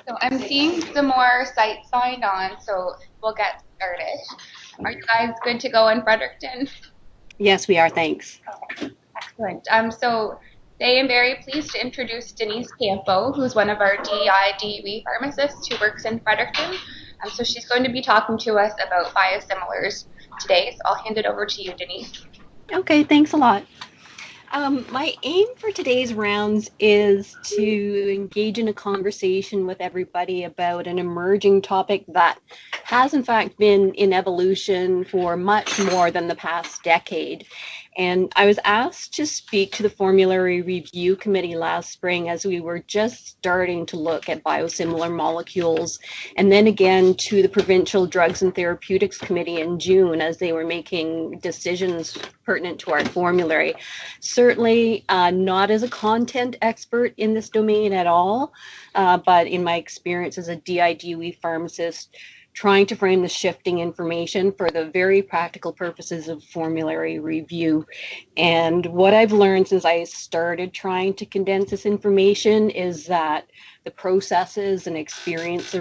So I'm seeing some more sites signed on, so we'll get started. Are you guys good to go in Fredericton? Yes, we are. Thanks. Excellent. So today I'm very pleased to introduce Denise Campo, who's one of our DIDW pharmacists who works in Fredericton. So she's going to be talking to us about biosimilars today. So I'll hand it over to you, Denise. Okay, thanks a lot. My aim for today's rounds is to engage in a conversation with everybody about an emerging topic that has, in fact, been in evolution for much more than the past decade. And I was asked to speak to the Formulary Review Committee last spring as we were just starting to look at biosimilar molecules, and then again to the Provincial Drugs and Therapeutics Committee in June as they were making decisions pertinent to our formulary. Certainly not as a content expert in this domain at all, but in my experience as a DIDUE pharmacist, trying to frame the shifting information for the very practical purposes of formulary review. And what I've learned since I started trying to condense this information is that the processes and experiences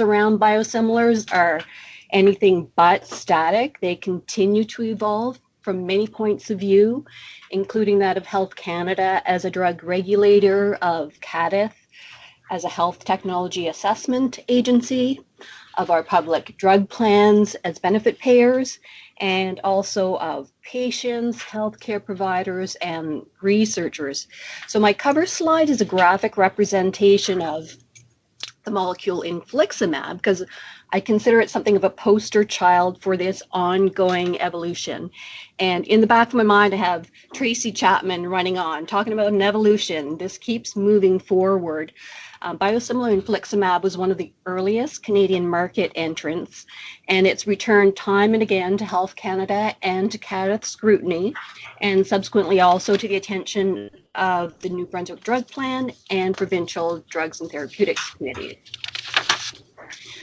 around biosimilars are anything but static. They continue to evolve from many points of view, including that of Health Canada as a drug regulator, of CADITH as a health technology assessment agency, of our public drug plans as benefit payers, and also of patients, healthcare providers, and researchers. So my cover slide is a graphic representation of the molecule infliximab because I consider it something of a poster child for this ongoing evolution. And in the back of my mind, I have Tracy Chapman running on, talking about an evolution. This keeps moving forward. Biosimilar infliximab was one of the earliest Canadian market entrants, and it's returned time and again to Health Canada and to CADITH scrutiny, and subsequently also to the attention of the New Brunswick Drug Plan and Provincial Drugs and Therapeutics Committee.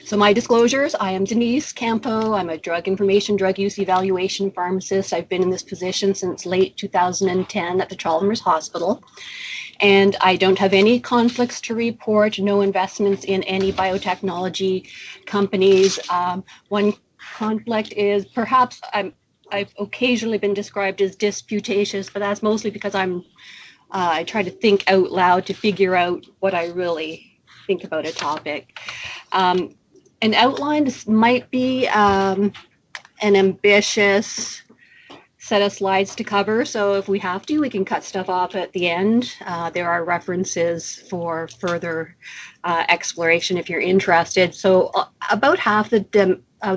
So my disclosures, I am Denise Campo. I'm a drug information, drug use evaluation pharmacist. I've been in this position since late 2010 at the Chalmers Hospital. And I don't have any conflicts to report, no investments in any biotechnology companies. One conflict is perhaps I've occasionally been described as disputatious, but that's mostly because I try to think out loud to figure out what I really think about a topic. An outline, this might be an ambitious set of slides to cover, so if we have to, we can cut stuff off at the end. There are references for further exploration if you're interested. So about half of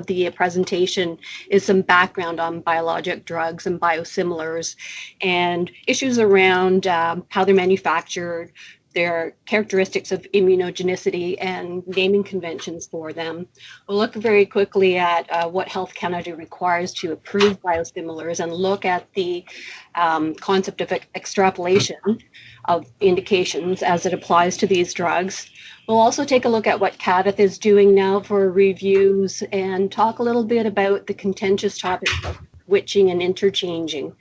the presentation is some background on biologic drugs and biosimilars and issues around how they're manufactured, their characteristics of immunogenicity and naming conventions for them. We'll look very quickly at what Health Canada requires to approve biosimilars and look at the concept of extrapolation of indications as it applies to these drugs. We'll also take a look at what CADITH is doing now for reviews and talk a little bit about the contentious topic of switching and interchanging.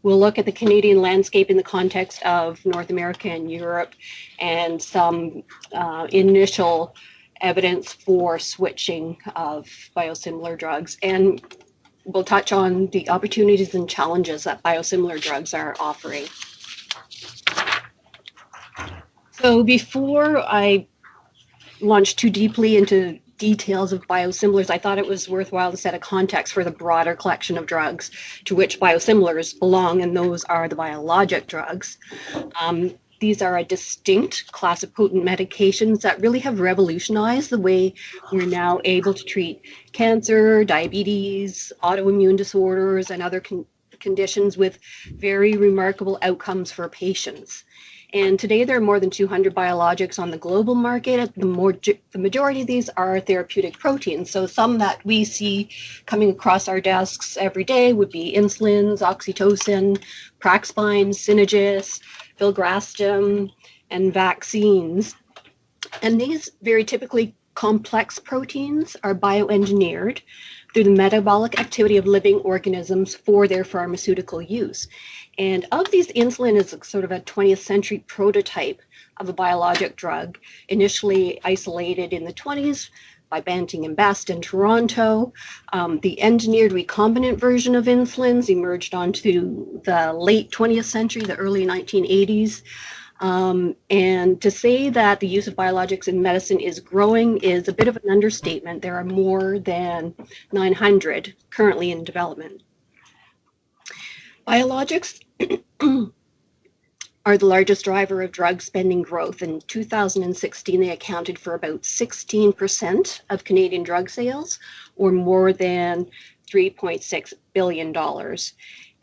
We'll look at the Canadian landscape in the context of North America and Europe and some initial evidence for switching of biosimilar drugs. And we'll touch on the opportunities and challenges that biosimilar drugs are offering. So before I launch too deeply into details of biosimilars, I thought it was worthwhile to set a context for the broader collection of drugs to which biosimilars belong, and those are the biologic drugs. These are a distinct class of potent medications that really have revolutionized the way we're now able to treat cancer, diabetes, autoimmune disorders, and other conditions with very remarkable outcomes for patients. And today there are more than 200 biologics on the global market. The majority of these are therapeutic proteins. So some that we see coming across our desks every day would be insulins, oxytocin, Praxpine, Synagis, filgrastim, and vaccines. And these very typically complex proteins are bioengineered through the metabolic activity of living organisms for their pharmaceutical use. And of these, insulin is sort of a 20th century prototype of a biologic drug, initially isolated in the 20s by Banting and Best in Toronto. The engineered recombinant version of insulins emerged onto the late 20th century, the early 1980s. And to say that the use of biologics in medicine is growing is a bit of an understatement. There are more than 900 currently in development. Biologics are the largest driver of drug spending growth. In 2016, they accounted for about 16% of Canadian drug sales, or more than $3.6 billion.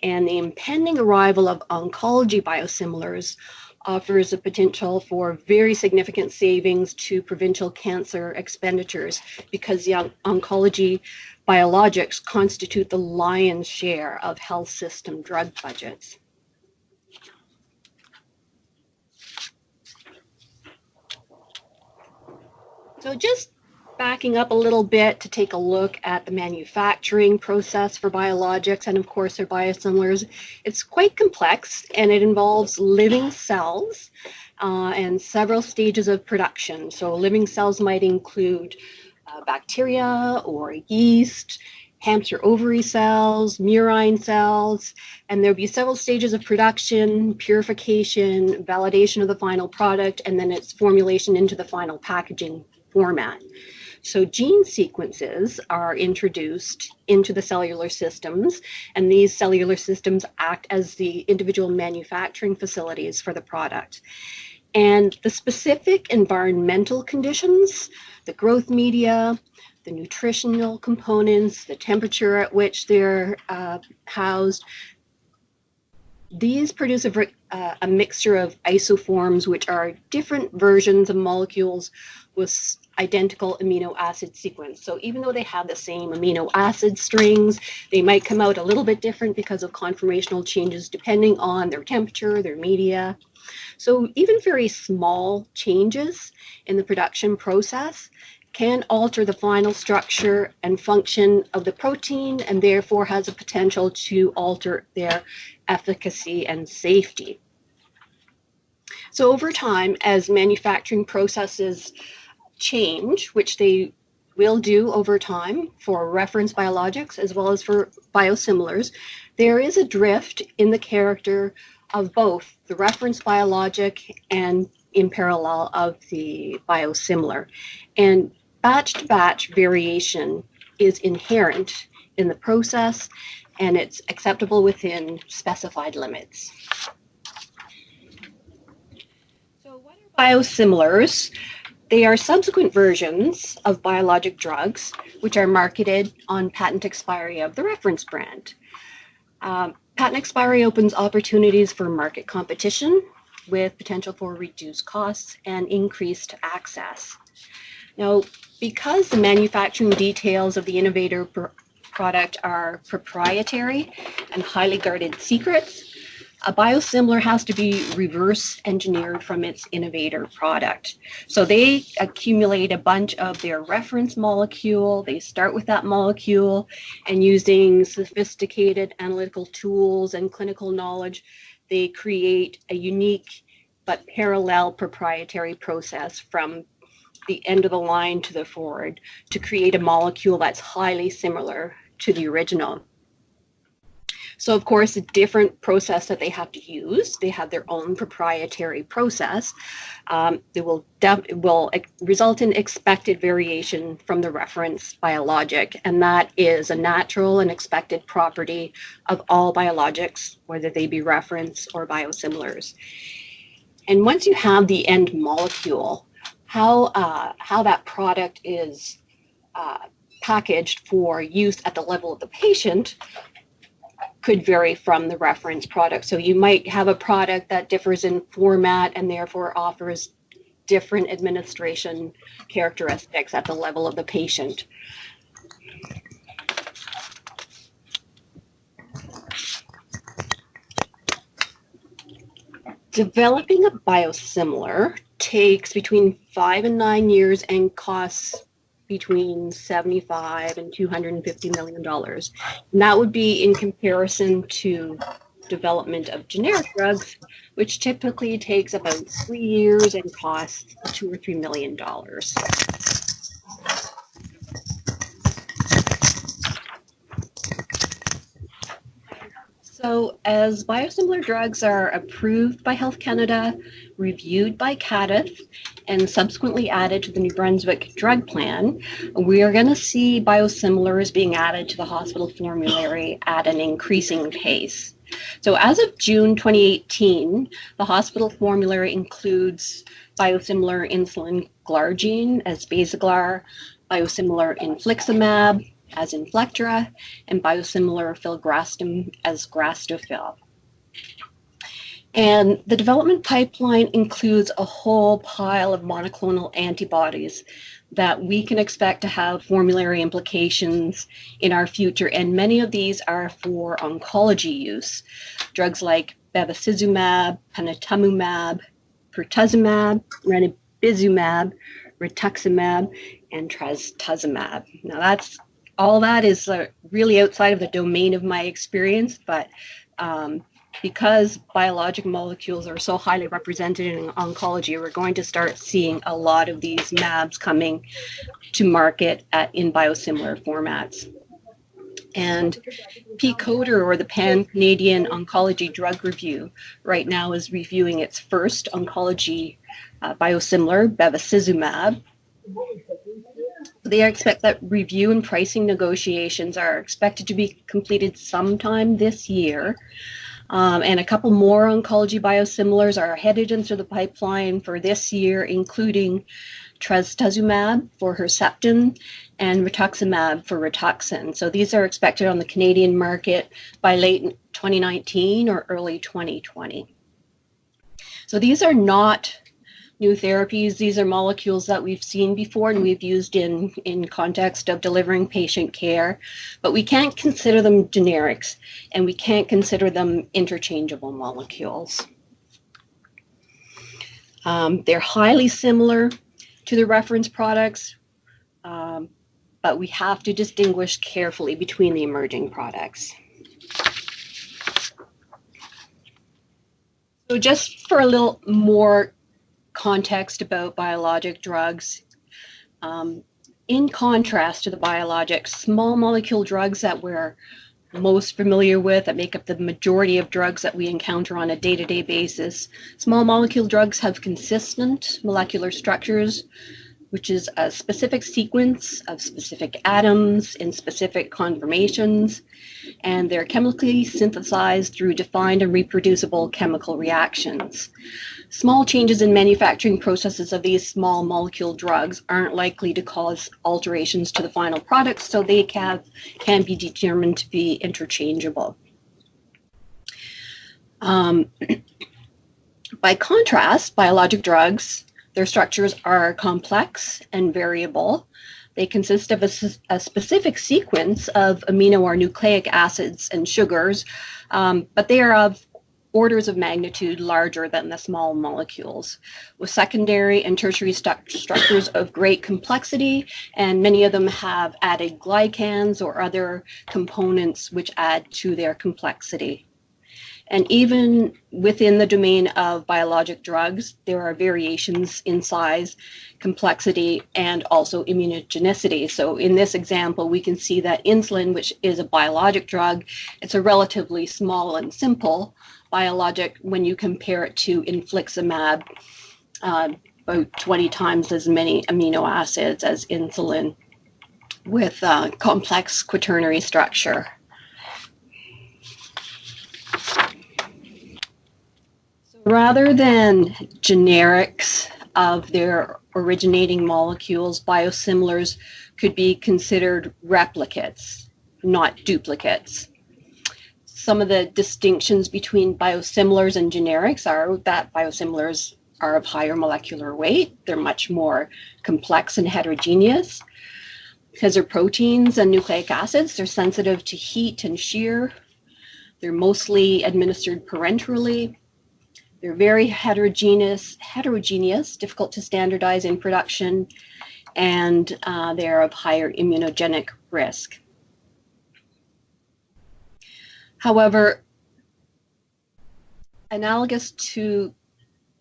And the impending arrival of oncology biosimilars offers a potential for very significant savings to provincial cancer expenditures, because the oncology biologics constitute the lion's share of health system drug budgets. So just backing up a little bit to take a look at the manufacturing process for biologics and of course their biosimilars. It's quite complex and it involves living cells and several stages of production. So living cells might include bacteria or yeast, hamster ovary cells, murine cells, and there'll be several stages of production, purification, validation of the final product, and then its formulation into the final packaging format. So gene sequences are introduced into the cellular systems, and these cellular systems act as the individual manufacturing facilities for the product. And the specific environmental conditions, the growth media, the nutritional components, the temperature at which they're housed, these produce a mixture of isoforms, which are different versions of molecules with identical amino acid sequence. So even though they have the same amino acid strings, they might come out a little bit different because of conformational changes depending on their temperature, their media. So even very small changes in the production process can alter the final structure and function of the protein, and therefore has a potential to alter their efficacy and safety. So over time, as manufacturing processes change, which they will do over time for reference biologics as well as for biosimilars, there is a drift in the character of both the reference biologic and in parallel of the biosimilar. And batch-to-batch variation is inherent in the process, and it's acceptable within specified limits. So what are biosimilars? They are subsequent versions of biologic drugs which are marketed on patent expiry of the reference brand. Patent expiry opens opportunities for market competition with potential for reduced costs and increased access. Now, because the manufacturing details of the innovator product are proprietary and highly guarded secrets, a biosimilar has to be reverse engineered from its innovator product. So they accumulate a bunch of their reference molecule, they start with that molecule, and using sophisticated analytical tools and clinical knowledge, they create a unique but parallel proprietary process from the end of the line to the forward to create a molecule that's highly similar to the original. So of course, a different process that they have to use. They have their own proprietary process. It will result in expected variation from the reference biologic, and that is a natural and expected property of all biologics, whether they be reference or biosimilars. And once you have the end molecule, how that product is packaged for use at the level of the patient could vary from the reference product. So you might have a product that differs in format and therefore offers different administration characteristics at the level of the patient. Developing a biosimilar takes between 5 and 9 years and costs between $75 and $250 million. And that would be in comparison to development of generic drugs, which typically takes about 3 years and costs $2 or $3 million. So, as biosimilar drugs are approved by Health Canada, reviewed by CADTH, and subsequently added to the New Brunswick Drug Plan, we are going to see biosimilars being added to the hospital formulary at an increasing pace. So, as of June 2018, the hospital formulary includes biosimilar insulin glargine as Basaglar, biosimilar infliximab as Inflectra, and biosimilar filgrastim as Grastofil. And the development pipeline includes a whole pile of monoclonal antibodies that we can expect to have formulary implications in our future, and many of these are for oncology use. Drugs like bevacizumab, panitumumab, pertuzumab, ranibizumab, rituximab, and trastuzumab. Now all that is really outside of the domain of my experience, but because biologic molecules are so highly represented in oncology, we're going to start seeing a lot of these MABs coming to market in biosimilar formats. And PCODER, or the Pan-Canadian Oncology Drug Review, right now is reviewing its first oncology biosimilar, bevacizumab. They expect that review and pricing negotiations are expected to be completed sometime this year. And a couple more oncology biosimilars are headed into the pipeline for this year, including trastuzumab for Herceptin and rituximab for Rituxan. So these are expected on the Canadian market by late 2019 or early 2020. So these are not new therapies. These are molecules that we've seen before and we've used in context of delivering patient care, but we can't consider them generics and we can't consider them interchangeable molecules. They're highly similar to the reference products, but we have to distinguish carefully between the emerging products. So just for a little more context about biologic drugs. In contrast to the biologics, small molecule drugs that we're most familiar with, that make up the majority of drugs that we encounter on a day-to-day basis, small molecule drugs have consistent molecular structures, which is a specific sequence of specific atoms in specific conformations, and they're chemically synthesized through defined and reproducible chemical reactions. Small changes in manufacturing processes of these small molecule drugs aren't likely to cause alterations to the final product, so they can be determined to be interchangeable. By contrast, biologic drugs, their structures are complex and variable. They consist of a specific sequence of amino or nucleic acids and sugars, but they are of orders of magnitude larger than the small molecules, with secondary and tertiary structures of great complexity, and many of them have added glycans or other components which add to their complexity. And even within the domain of biologic drugs, there are variations in size, complexity, and also immunogenicity. So in this example, we can see that insulin, which is a biologic drug, it's a relatively small and simple biologic when you compare it to infliximab, about 20 times as many amino acids as insulin, with complex quaternary structure. So rather than generics of their originating molecules, biosimilars could be considered replicates, not duplicates. Some of the distinctions between biosimilars and generics are that biosimilars are of higher molecular weight. They're much more complex and heterogeneous. Because they're proteins and nucleic acids, they're sensitive to heat and shear. They're mostly administered parenterally. They're very heterogeneous, difficult to standardize in production, and they're of higher immunogenic risk. However, analogous to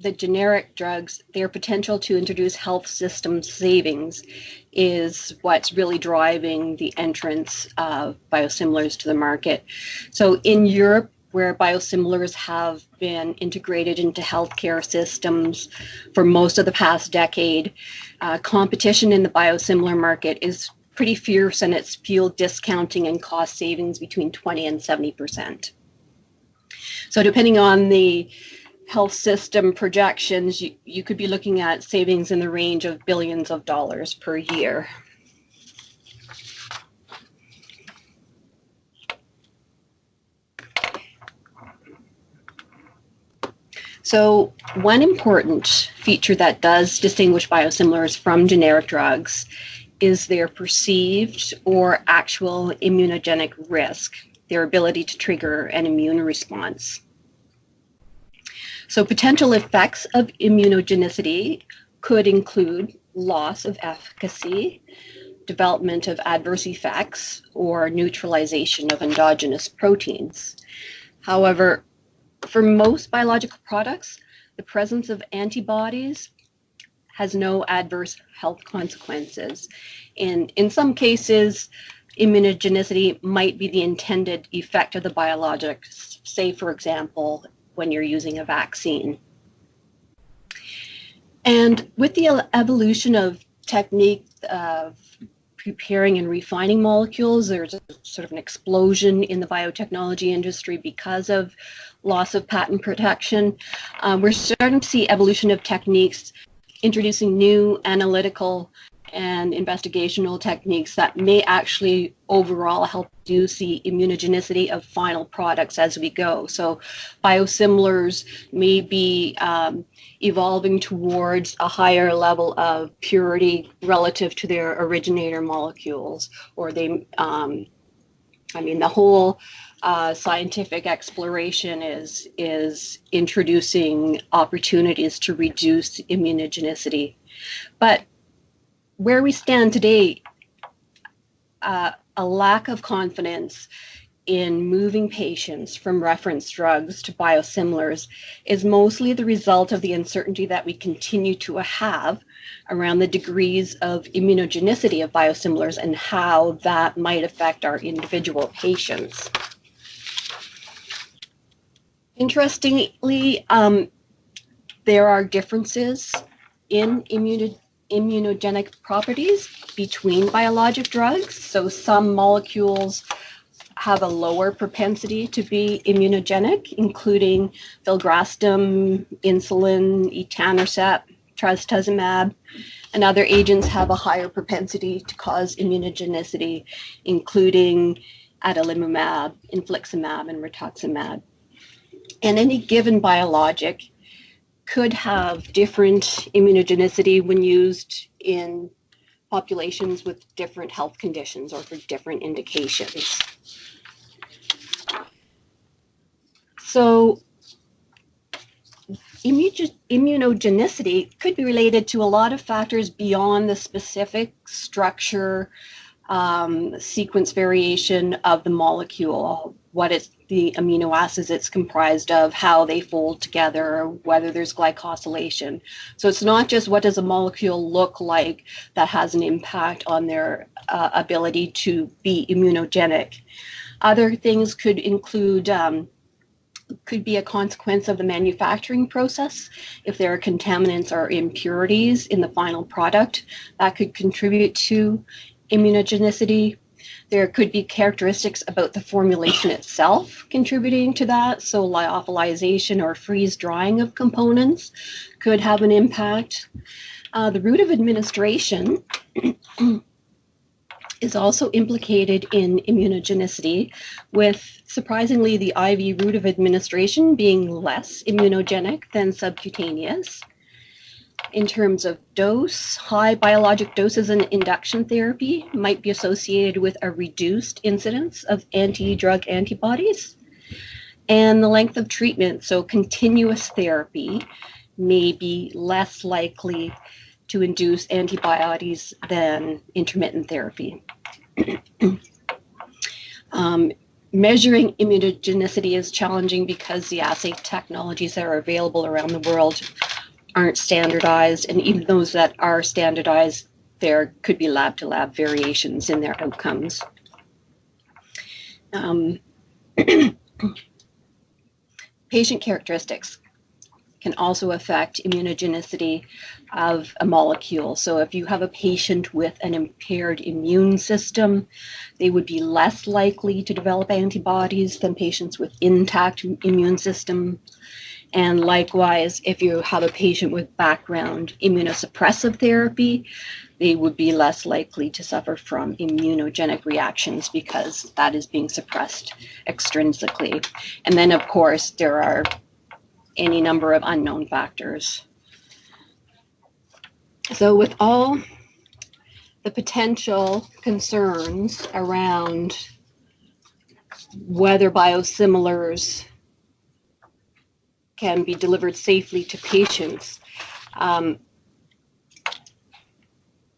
the generic drugs, their potential to introduce health system savings is what's really driving the entrance of biosimilars to the market. So in Europe, where biosimilars have been integrated into healthcare systems for most of the past decade, competition in the biosimilar market is pretty fierce, and it's fueled discounting and cost savings between 20 and 70%. So depending on the health system projections, you could be looking at savings in the range of billions of dollars per year. So one important feature that does distinguish biosimilars from generic drugs is their perceived or actual immunogenic risk, their ability to trigger an immune response. So potential effects of immunogenicity could include loss of efficacy, development of adverse effects, or neutralization of endogenous proteins. However, for most biological products, the presence of antibodies has no adverse health consequences. And in some cases, immunogenicity might be the intended effect of the biologics, say, for example, when you're using a vaccine. And with the evolution of technique of preparing and refining molecules, there's a sort of an explosion in the biotechnology industry because of loss of patent protection. We're starting to see evolution of techniques introducing new analytical and investigational techniques that may actually overall help reduce the immunogenicity of final products as we go. So biosimilars may be evolving towards a higher level of purity relative to their originator molecules, or they, the whole scientific exploration is introducing opportunities to reduce immunogenicity. But where we stand today, a lack of confidence in moving patients from reference drugs to biosimilars is mostly the result of the uncertainty that we continue to have around the degrees of immunogenicity of biosimilars and how that might affect our individual patients. Interestingly, there are differences in immunogenic properties between biologic drugs. So some molecules have a lower propensity to be immunogenic, including filgrastim, insulin, etanercept, trastuzumab, and other agents have a higher propensity to cause immunogenicity, including adalimumab, infliximab, and rituximab. And any given biologic could have different immunogenicity when used in populations with different health conditions or for different indications. So immunogenicity could be related to a lot of factors beyond the specific structure, sequence variation of the molecule, what is the amino acids it's comprised of, how they fold together, whether there's glycosylation. So it's not just what does a molecule look like that has an impact on their ability to be immunogenic. Other things could include could be a consequence of the manufacturing process. If there are contaminants or impurities in the final product, that could contribute to immunogenicity. There could be characteristics about the formulation itself contributing to that. So lyophilization or freeze drying of components could have an impact. The route of administration is also implicated in immunogenicity, with surprisingly the IV route of administration being less immunogenic than subcutaneous. In terms of dose, high biologic doses in induction therapy might be associated with a reduced incidence of anti-drug antibodies. And the length of treatment, so continuous therapy, may be less likely to induce antibodies than intermittent therapy. measuring immunogenicity is challenging because the assay technologies that are available around the world aren't standardized, and even those that are standardized, there could be lab-to-lab variations in their outcomes. Patient characteristics can also affect immunogenicity of a molecule. So if you have a patient with an impaired immune system, they would be less likely to develop antibodies than patients with intact immune system. And likewise, if you have a patient with background immunosuppressive therapy, they would be less likely to suffer from immunogenic reactions because that is being suppressed extrinsically. And then, of course, there are any number of unknown factors. So with all the potential concerns around whether biosimilars can be delivered safely to patients,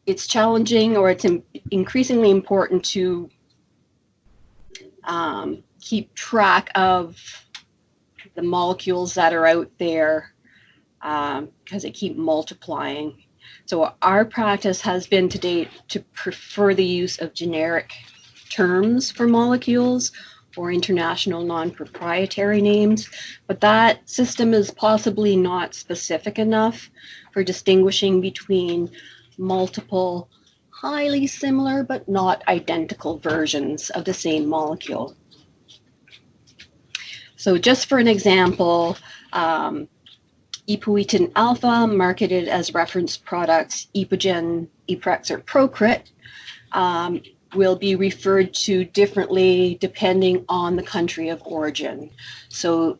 it's challenging, or it's increasingly important to keep track of the molecules that are out there because they keep multiplying. So our practice has been to date to prefer the use of generic terms for molecules or international non-proprietary names, but that system is possibly not specific enough for distinguishing between multiple highly similar but not identical versions of the same molecule. So just for an example, epoetin alpha, marketed as reference products Epogen, Eprex, or Procrit, will be referred to differently depending on the country of origin. So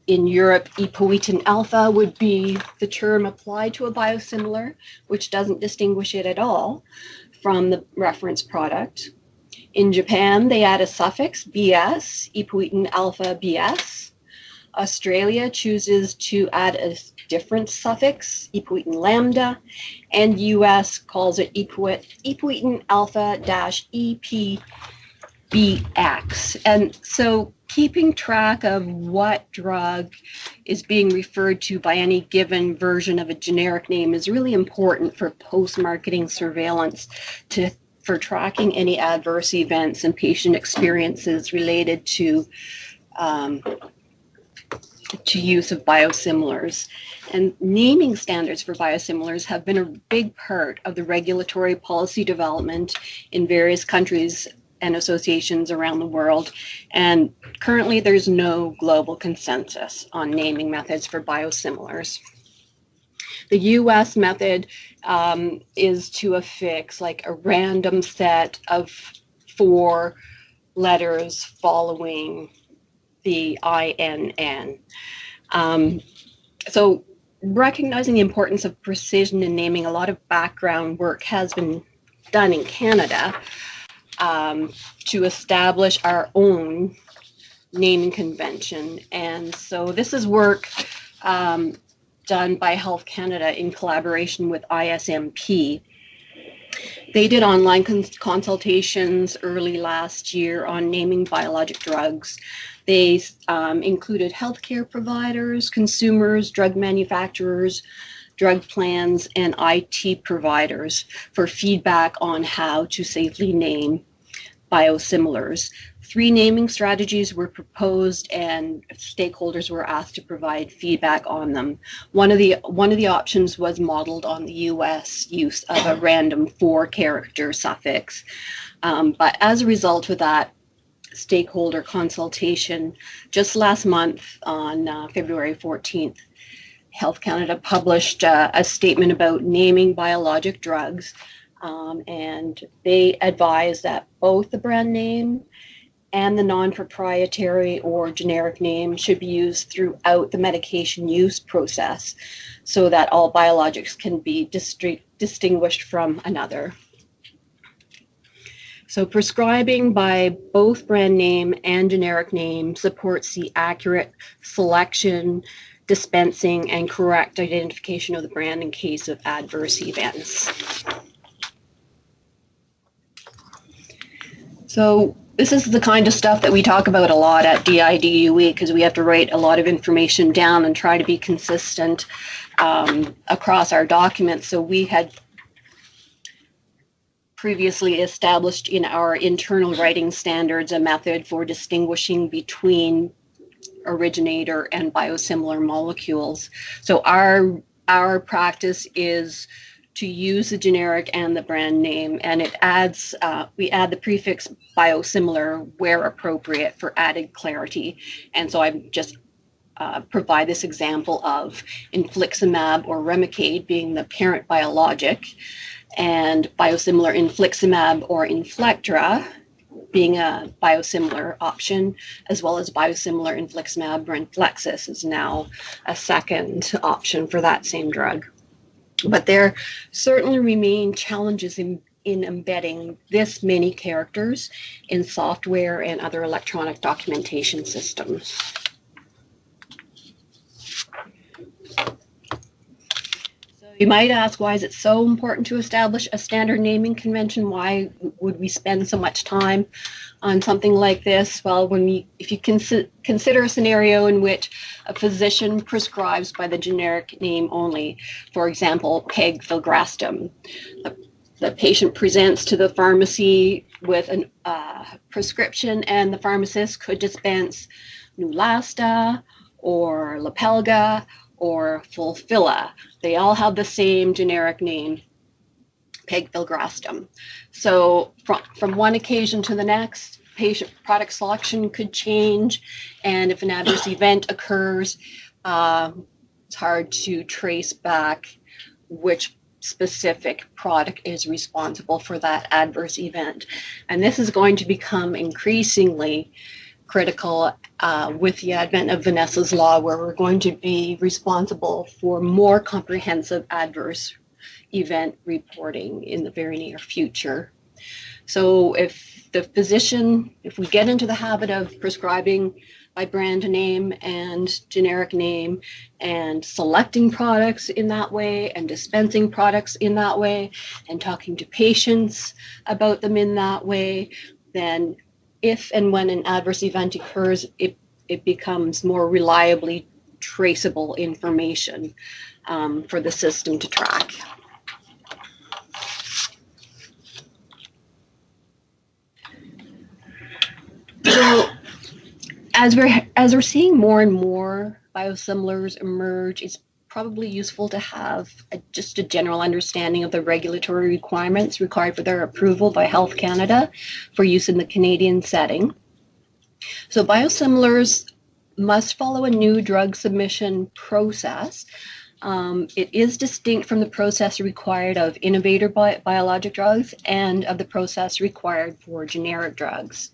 in Europe, epoetin alpha would be the term applied to a biosimilar, which doesn't distinguish it at all from the reference product. In Japan, they add a suffix, BS, epoetin alpha BS. Australia chooses to add a different suffix, epoetin lambda, and US calls it epoetin alpha-EPBX. And so keeping track of what drug is being referred to by any given version of a generic name is really important for post-marketing surveillance for tracking any adverse events and patient experiences related to use of biosimilars. And naming standards for biosimilars have been a big part of the regulatory policy development in various countries and associations around the world. And currently there's no global consensus on naming methods for biosimilars. The US method is to affix like a random set of 4 letters following the INN. So recognizing the importance of precision in naming, a lot of background work has been done in Canada to establish our own naming convention. And so this is work done by Health Canada in collaboration with ISMP. They did online consultations early last year on naming biologic drugs. They included healthcare providers, consumers, drug manufacturers, drug plans, and IT providers for feedback on how to safely name biosimilars. 3 naming strategies were proposed and stakeholders were asked to provide feedback on them. One of the options was modeled on the US use of a random 4-character suffix. But as a result of that stakeholder consultation, just last month on February 14th, Health Canada published a statement about naming biologic drugs, and they advise that both the brand name and the non-proprietary or generic name should be used throughout the medication use process so that all biologics can be distinguished from another. So prescribing by both brand name and generic name supports the accurate selection, dispensing, and correct identification of the brand in case of adverse events. So This is the kind of stuff that we talk about a lot at DIDUE because we have to write a lot of information down and try to be consistent across our documents. So we had previously established in our internal writing standards a method for distinguishing between originator and biosimilar molecules. So our practice is to use the generic and the brand name, and it adds we add the prefix biosimilar where appropriate for added clarity. And so I just provide this example of infliximab or Remicade being the parent biologic, and biosimilar infliximab or Inflectra being a biosimilar option, as well as biosimilar infliximab Renflexis is now a second option for that same drug. But there certainly remain challenges in embedding this many characters in software and other electronic documentation systems. So you might ask, why is it so important to establish a standard naming convention? Why would we spend so much time on something like this? Well, if you consider a scenario in which a physician prescribes by the generic name only, for example, pegfilgrastim, the patient presents to the pharmacy with a prescription, and the pharmacist could dispense Neulasta or Lepelga or Fulphila. They all have the same generic name, pegfilgrastim. So from one occasion to the next, patient product selection could change, and if an adverse event occurs, it's hard to trace back which specific product is responsible for that adverse event. And this is going to become increasingly critical with the advent of Vanessa's Law, where we're going to be responsible for more comprehensive adverse event reporting in the very near future. So if we get into the habit of prescribing by brand name and generic name and selecting products in that way and dispensing products in that way and talking to patients about them in that way, then if and when an adverse event occurs, it becomes more reliably traceable information for the system to track. So as we're seeing more and more biosimilars emerge, it's probably useful to have just a general understanding of the regulatory requirements required for their approval by Health Canada for use in the Canadian setting. So biosimilars must follow a new drug submission process. It is distinct from the process required of innovator biologic drugs and of the process required for generic drugs.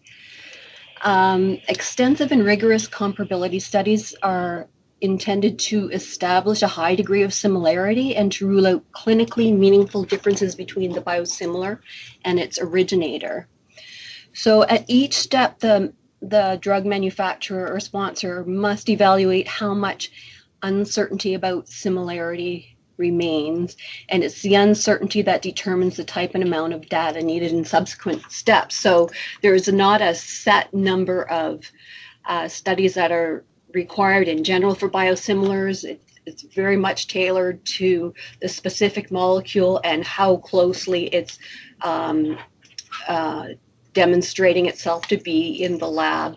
Extensive and rigorous comparability studies are intended to establish a high degree of similarity and to rule out clinically meaningful differences between the biosimilar and its originator. So at each step, the drug manufacturer or sponsor must evaluate how much uncertainty about similarity remains, and it's the uncertainty that determines the type and amount of data needed in subsequent steps. So there is not a set number of studies that are required in general for biosimilars. It's very much tailored to the specific molecule and how closely it's demonstrating itself to be in the lab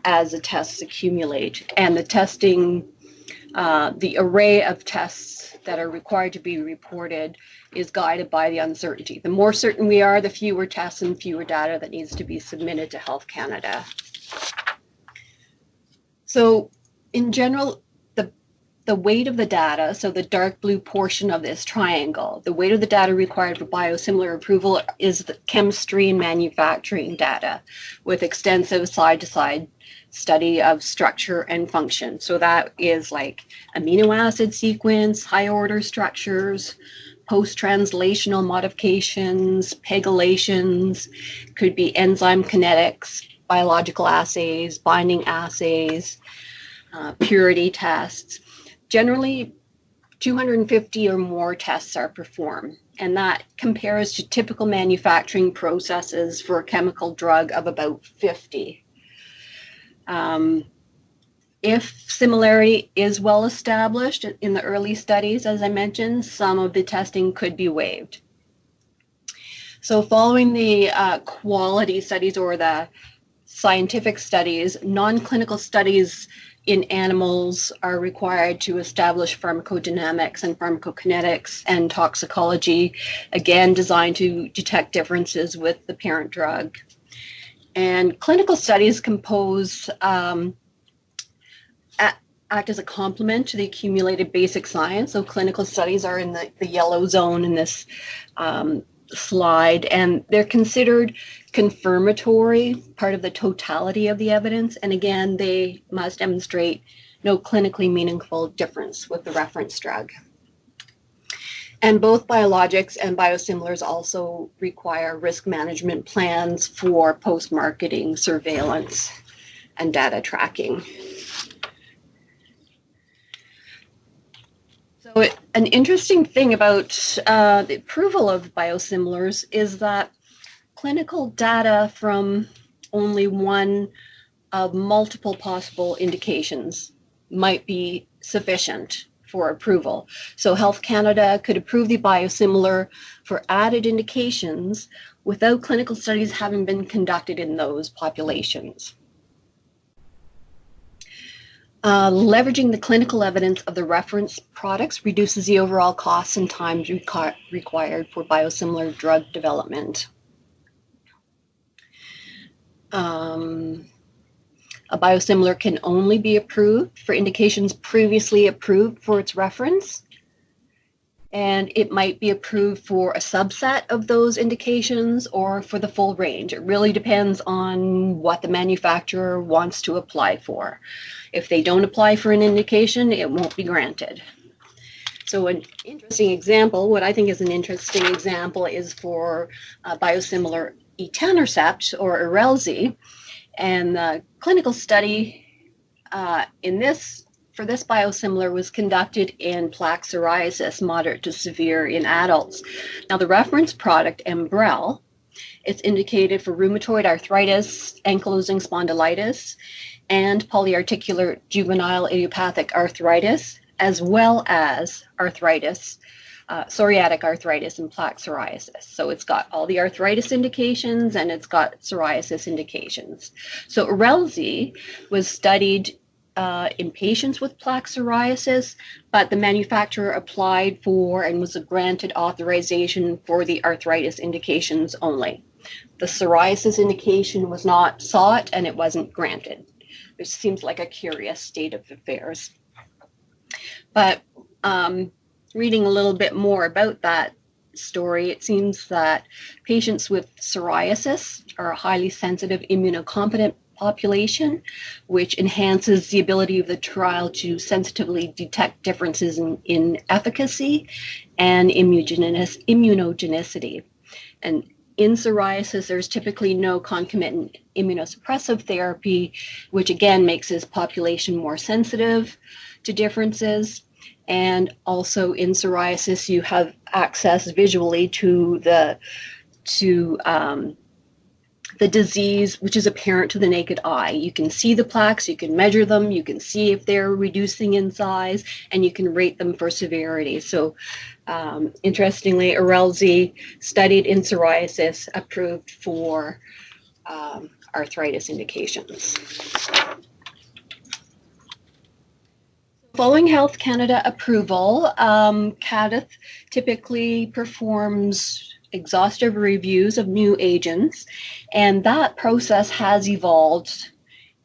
as the tests accumulate. And the testing, the array of tests that are required to be reported is guided by the uncertainty. The more certain we are, the fewer tests and fewer data that needs to be submitted to Health Canada. So in general, the weight of the data, so the dark blue portion of this triangle, the weight of the data required for biosimilar approval is the chemistry and manufacturing data with extensive side-to-side study of structure and function. So that is like amino acid sequence, high order structures, post-translational modifications, pegylations, could be enzyme kinetics, biological assays, binding assays, purity tests. Generally, 250 or more tests are performed, and that compares to typical manufacturing processes for a chemical drug of about 50. If similarity is well established in the early studies, as I mentioned, some of the testing could be waived. So following the quality studies or the scientific studies, non-clinical studies in animals are required to establish pharmacodynamics and pharmacokinetics and toxicology, again designed to detect differences with the parent drug. And clinical studies act as a complement to the accumulated basic science. So clinical studies are in the yellow zone in this slide, and they're considered confirmatory, part of the totality of the evidence. And again, they must demonstrate no clinically meaningful difference with the reference drug. And both biologics and biosimilars also require risk management plans for post-marketing surveillance and data tracking. So an interesting thing about the approval of biosimilars is that clinical data from only one of multiple possible indications might be sufficient for approval. So Health Canada could approve the biosimilar for added indications without clinical studies having been conducted in those populations. Leveraging the clinical evidence of the reference products reduces the overall costs and time required for biosimilar drug development. A biosimilar can only be approved for indications previously approved for its reference, and it might be approved for a subset of those indications or for the full range. It really depends on what the manufacturer wants to apply for. If they don't apply for an indication, it won't be granted. So an interesting example, what I think is an interesting example, is for biosimilar etanercept or Erelzi. And the clinical study for this biosimilar was conducted in plaque psoriasis, moderate to severe in adults. Now the reference product, Enbrel, it's indicated for rheumatoid arthritis, ankylosing spondylitis, and polyarticular juvenile idiopathic arthritis, as well as arthritis, psoriatic arthritis and plaque psoriasis. So it's got all the arthritis indications and it's got psoriasis indications. So Erelzi was studied in patients with plaque psoriasis, but the manufacturer applied for and was granted authorization for the arthritis indications only. The psoriasis indication was not sought and it wasn't granted, which seems like a curious state of affairs. But reading a little bit more about that story, it seems that patients with psoriasis are a highly sensitive immunocompetent population, which enhances the ability of the trial to sensitively detect differences in efficacy and immunogenicity. And in psoriasis, there's typically no concomitant immunosuppressive therapy, which again makes this population more sensitive to differences. And also in psoriasis, you have access visually to the disease, which is apparent to the naked eye. You can see the plaques, you can measure them, you can see if they're reducing in size, and you can rate them for severity. So interestingly, Erelzi, studied in psoriasis, approved for arthritis indications. Following Health Canada approval, CADTH typically performs exhaustive reviews of new agents, and that process has evolved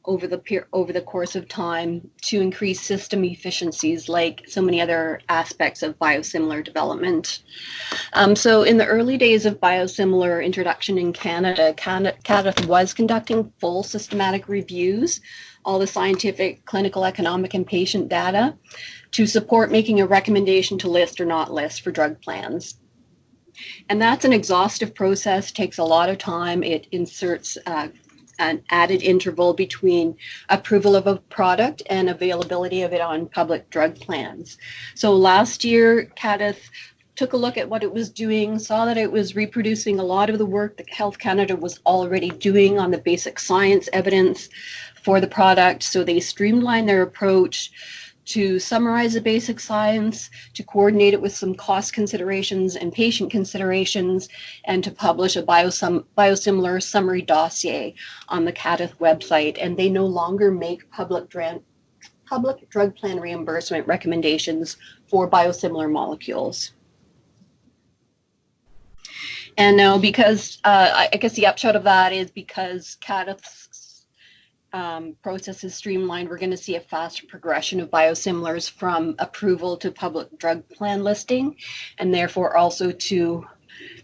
over the course of time to increase system efficiencies like so many other aspects of biosimilar development. So in the early days of biosimilar introduction in Canada, CADTH was conducting full systematic reviews, all the scientific, clinical, economic, and patient data to support making a recommendation to list or not list for drug plans. And that's an exhaustive process, takes a lot of time. It inserts an added interval between approval of a product and availability of it on public drug plans. So last year, CADTH took a look at what it was doing, saw that it was reproducing a lot of the work that Health Canada was already doing on the basic science evidence for the product. So they streamlined their approach to summarize the basic science, to coordinate it with some cost considerations and patient considerations, and to publish a biosimilar summary dossier on the CADTH website. And they no longer make public drug plan reimbursement recommendations for biosimilar molecules. And now, because I guess the upshot of that is because CADTH's process is streamlined, we're going to see a faster progression of biosimilars from approval to public drug plan listing, and therefore also to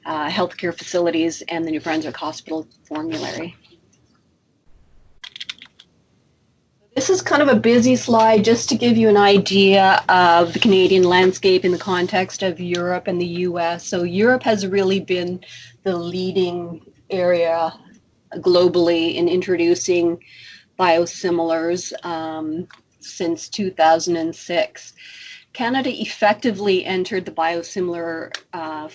healthcare facilities and the New Brunswick Hospital formulary. This is kind of a busy slide just to give you an idea of the Canadian landscape in the context of Europe and the US. So Europe has really been the leading area globally in introducing biosimilars since 2006. Canada effectively entered the biosimilar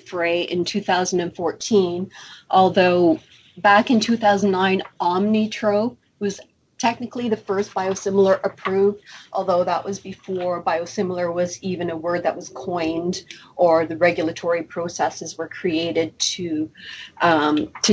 fray in 2014, although back in 2009, Omnitrope was technically the first biosimilar approved, although that was before biosimilar was even a word that was coined or the regulatory processes were created to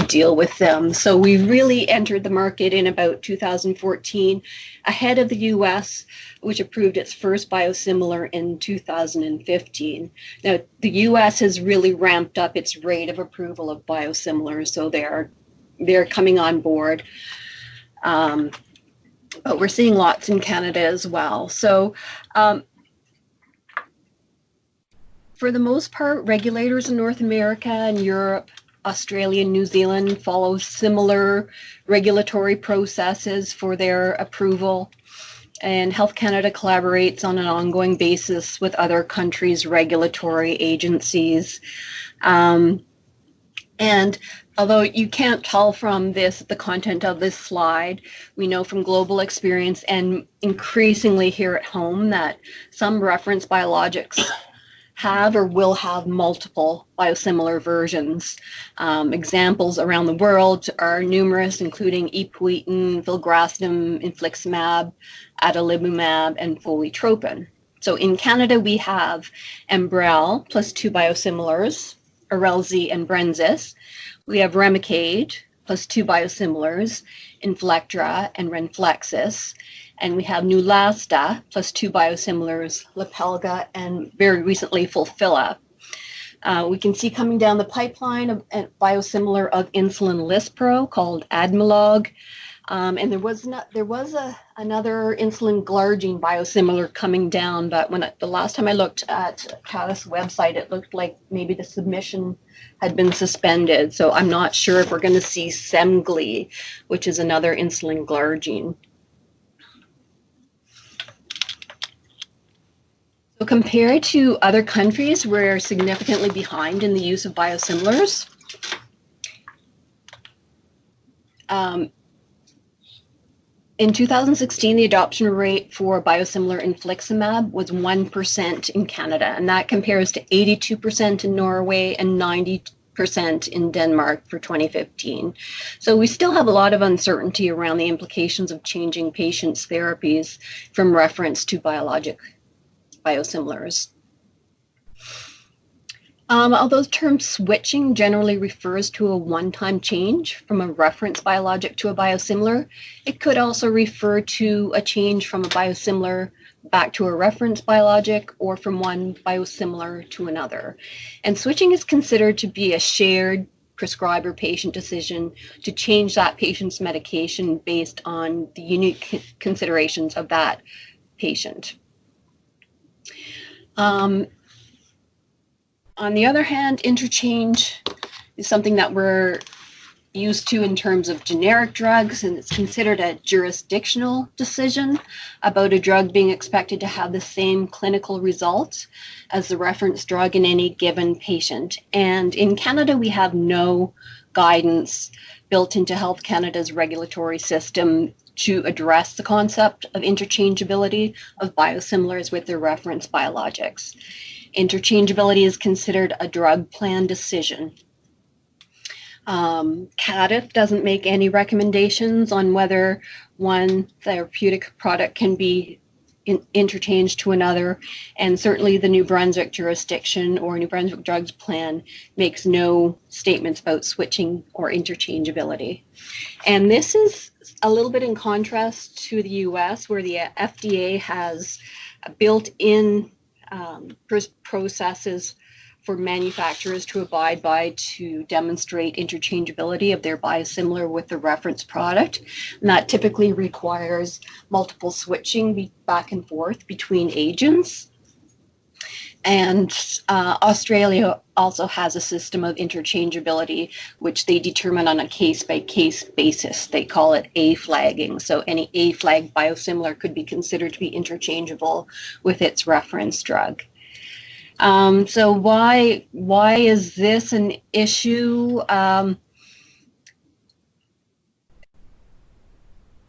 deal with them. So we really entered the market in about 2014, ahead of the US, which approved its first biosimilar in 2015. Now, the US has really ramped up its rate of approval of biosimilars, so they're coming on board. But we're seeing lots in Canada as well. So for the most part, regulators in North America and Europe, Australia, and New Zealand follow similar regulatory processes for their approval. And Health Canada collaborates on an ongoing basis with other countries' regulatory agencies. And although you can't tell from the content of this slide, we know from global experience and increasingly here at home that some reference biologics have or will have multiple biosimilar versions. Examples around the world are numerous, including epoetin, filgrastim, infliximab, adalimumab, and folitropin. So in Canada, we have Enbrel plus 2 biosimilars, Erelzi and Brenzis. We have Remicade plus 2 biosimilars, Inflectra and Renflexis. And we have Neulasta plus 2 biosimilars, Lepelga and very recently Fulphila. We can see coming down the pipeline a biosimilar of insulin Lispro called Admelog. And there was another insulin glargine biosimilar coming down, but the last time I looked at CADTH's website, it looked like maybe the submission had been suspended. So I'm not sure if we're going to see Semglee, which is another insulin glargine. So compared to other countries, we're significantly behind in the use of biosimilars. In 2016, the adoption rate for biosimilar infliximab was 1% in Canada, and that compares to 82% in Norway and 90% in Denmark for 2015. So we still have a lot of uncertainty around the implications of changing patients' therapies from reference to biologic biosimilars. Although the term switching generally refers to a one-time change from a reference biologic to a biosimilar, it could also refer to a change from a biosimilar back to a reference biologic or from one biosimilar to another. And switching is considered to be a shared prescriber-patient decision to change that patient's medication based on the unique considerations of that patient. On the other hand, interchange is something that we're used to in terms of generic drugs, and it's considered a jurisdictional decision about a drug being expected to have the same clinical results as the reference drug in any given patient. And in Canada, we have no guidance built into Health Canada's regulatory system to address the concept of interchangeability of biosimilars with their reference biologics. Interchangeability is considered a drug plan decision. CADIF doesn't make any recommendations on whether one therapeutic product can be interchanged to another, and certainly the New Brunswick jurisdiction or New Brunswick Drugs Plan makes no statements about switching or interchangeability. And this is a little bit in contrast to the US, where the FDA has built-in processes for manufacturers to abide by to demonstrate interchangeability of their biosimilar with the reference product. And that typically requires multiple switching back and forth between agents. And Australia also has a system of interchangeability, which they determine on a case-by-case basis. They call it A-flagging. So any A-flag biosimilar could be considered to be interchangeable with its reference drug. So why is this an issue?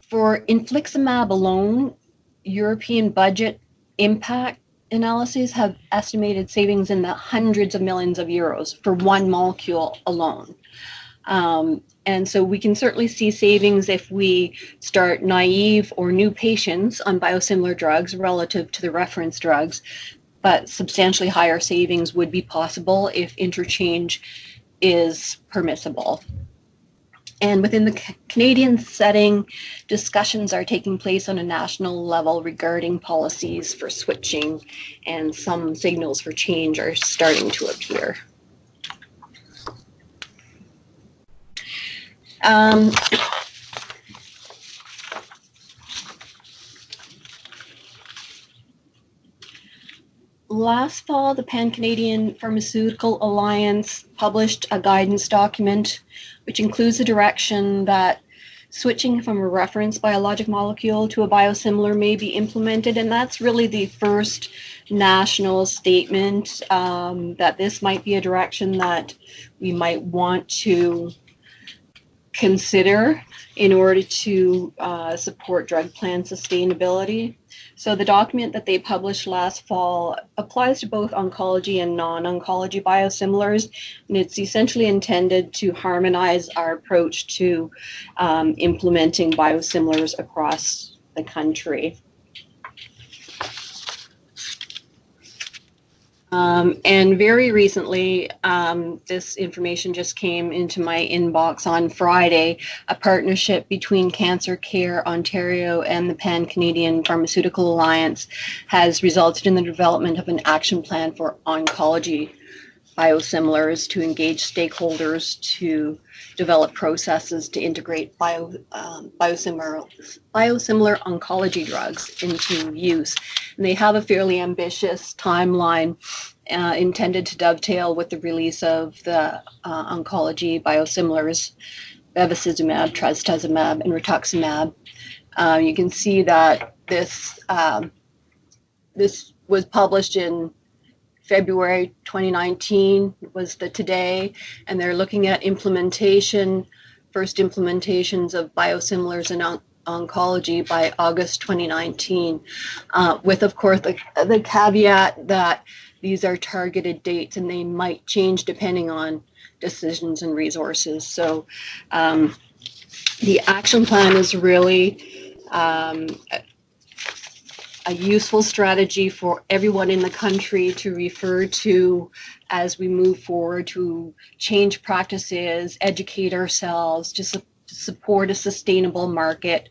For infliximab alone, European budget impact analyses have estimated savings in the hundreds of millions of euros for one molecule alone. And so we can certainly see savings if we start naive or new patients on biosimilar drugs relative to the reference drugs. But substantially higher savings would be possible if interchange is permissible. And within the Canadian setting, discussions are taking place on a national level regarding policies for switching, and some signals for change are starting to appear. Last fall, the Pan-Canadian Pharmaceutical Alliance published a guidance document which includes the direction that switching from a reference biologic molecule to a biosimilar may be implemented, and that's really the first national statement that this might be a direction that we might want to consider in order to support drug plan sustainability. So the document that they published last fall applies to both oncology and non-oncology biosimilars, and it's essentially intended to harmonize our approach to implementing biosimilars across the country. And very recently, this information just came into my inbox on Friday. A partnership between Cancer Care Ontario and the Pan-Canadian Pharmaceutical Alliance has resulted in the development of an action plan for oncology biosimilars to engage stakeholders to develop processes to integrate biosimilar oncology drugs into use. And they have a fairly ambitious timeline intended to dovetail with the release of the oncology biosimilars, bevacizumab, trastuzumab, and rituximab. You can see that this was published in February 2019 was the today, and they're looking at first implementations of biosimilars in oncology by August 2019, with, of course, the caveat that these are targeted dates and they might change depending on decisions and resources. So the action plan is really a useful strategy for everyone in the country to refer to as we move forward to change practices, educate ourselves, to support a sustainable market,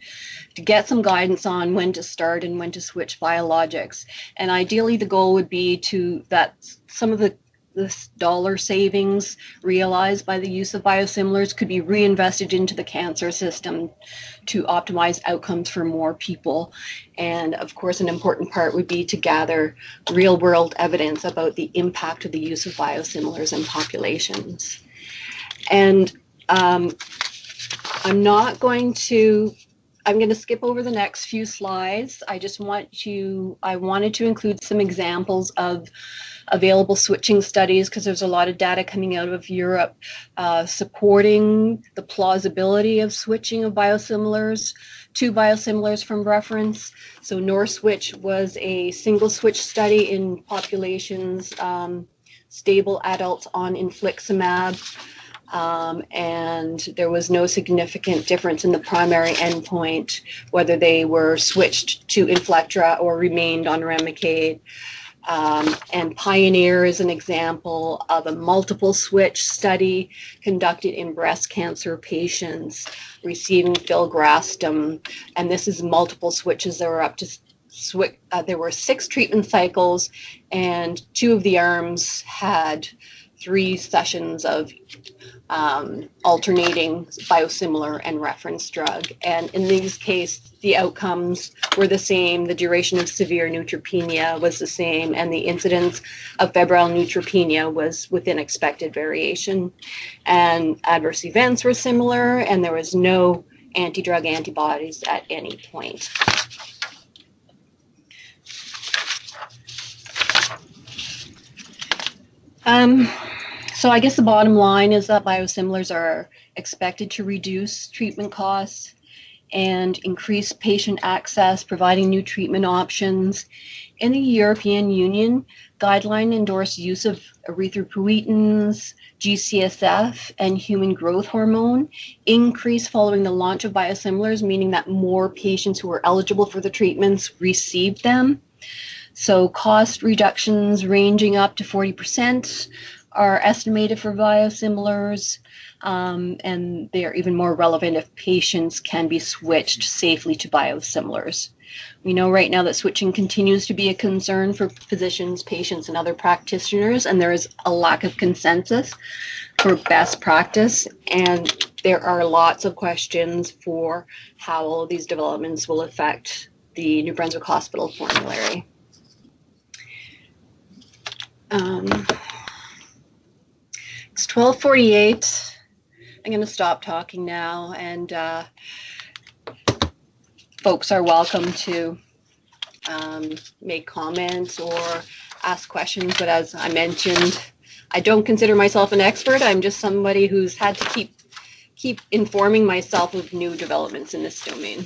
to get some guidance on when to start and when to switch biologics. And ideally, the goal would be that some of the dollar savings realized by the use of biosimilars could be reinvested into the cancer system to optimize outcomes for more people. And of course, an important part would be to gather real world evidence about the impact of the use of biosimilars in populations. And I'm not going to, I'm going to skip over the next few slides. I wanted to include some examples of available switching studies because there's a lot of data coming out of Europe supporting the plausibility of switching of biosimilars to biosimilars from reference. So NorSwitch was a single switch study in populations, stable adults on infliximab, and there was no significant difference in the primary endpoint, whether they were switched to Inflectra or remained on Remicade. And Pioneer is an example of a multiple switch study conducted in breast cancer patients receiving filgrastim. And this is multiple switches. There were there were 6 treatment cycles, and 2 of the arms had 3 sessions of alternating biosimilar and reference drug. And in these cases, the outcomes were the same. The duration of severe neutropenia was the same, and the incidence of febrile neutropenia was within expected variation. And adverse events were similar, and there was no anti-drug antibodies at any point. So I guess the bottom line is that biosimilars are expected to reduce treatment costs and increase patient access, providing new treatment options. In the European Union, guideline endorsed use of erythropoietins, GCSF, and human growth hormone increased following the launch of biosimilars, meaning that more patients who were eligible for the treatments received them. So cost reductions ranging up to 40% are estimated for biosimilars, and they are even more relevant if patients can be switched safely to biosimilars. We know right now that switching continues to be a concern for physicians, patients, and other practitioners, and there is a lack of consensus for best practice, and there are lots of questions for how all of these developments will affect the New Brunswick Hospital formulary. It's 12:48. I'm going to stop talking now, and folks are welcome to make comments or ask questions. But as I mentioned, I don't consider myself an expert. I'm just somebody who's had to keep informing myself of new developments in this domain.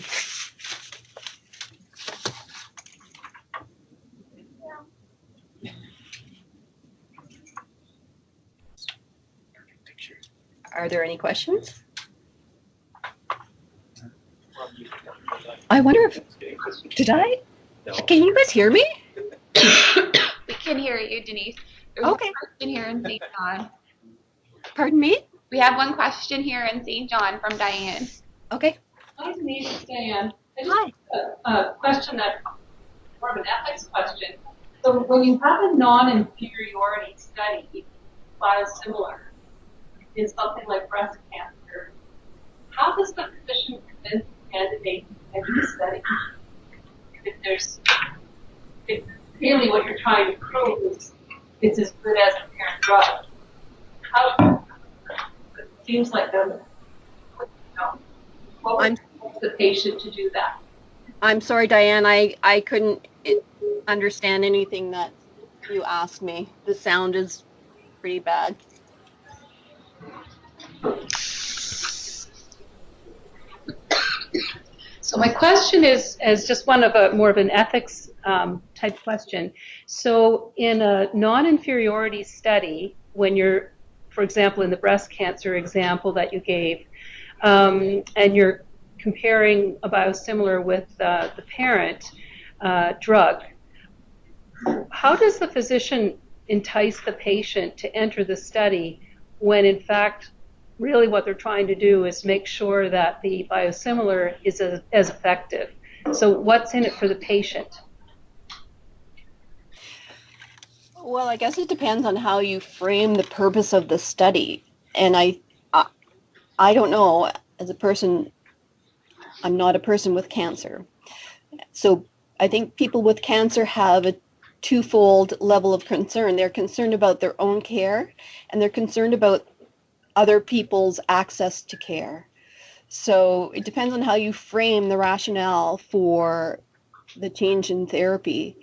Are there any questions? I wonder if, can you guys hear me? We can hear you, Denise. There's Okay. one question here in St. John. Pardon me? We have one question here in St. John from Diane. Okay. Hi, Denise, it's Diane. Hi. A question that more of an ethics question. So when you have a non-inferiority study, biosimilar, in something like breast cancer, how does the physician convince the candidate to enter the study? If really what you're trying to prove is it's as good as the parent drug, it seems like what would help the patient to do that? I'm sorry, Diane, I couldn't understand anything that you asked me. The sound is pretty bad. So my question is just one of more of an ethics type question. So in a non-inferiority study, when you're, for example, in the breast cancer example that you gave, and you're comparing a biosimilar with the parent drug, how does the physician entice the patient to enter the study when in fact really what they're trying to do is make sure that the biosimilar is as effective? So what's in it for the patient? Well, I guess it depends on how you frame the purpose of the study. And I don't know, as a person, I'm not a person with cancer. So I think people with cancer have a twofold level of concern. They're concerned about their own care, and they're concerned about other people's access to care. So it depends on how you frame the rationale for the change in therapy.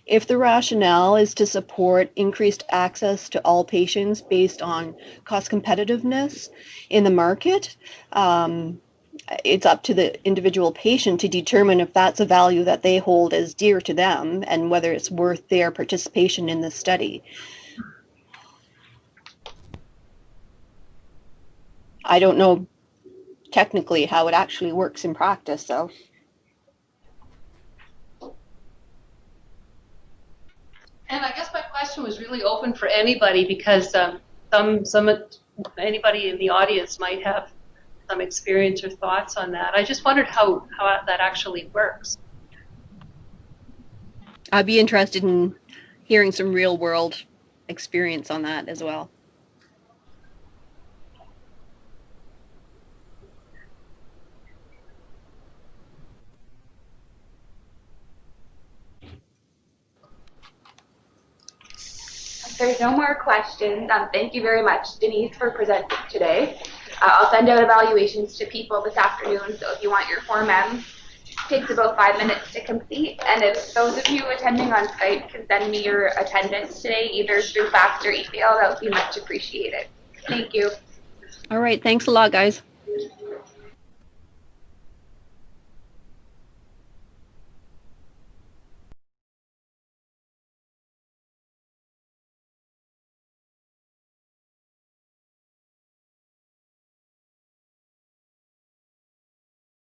If the rationale is to support increased access to all patients based on cost competitiveness in the market, it's up to the individual patient to determine if that's a value that they hold as dear to them and whether it's worth their participation in the study. I don't know technically how it actually works in practice, though. And I guess my question was really open for anybody because anybody in the audience might have some experience or thoughts on that. I just wondered how that actually works. I'd be interested in hearing some real world experience on that as well. If there's no more questions, thank you very much, Denise, for presenting today. I'll send out evaluations to people this afternoon, so if you want your Form M, it takes about 5 minutes to complete. And if those of you attending on Skype can send me your attendance today, either through fax or email, that would be much appreciated. Thank you. All right, thanks a lot, guys.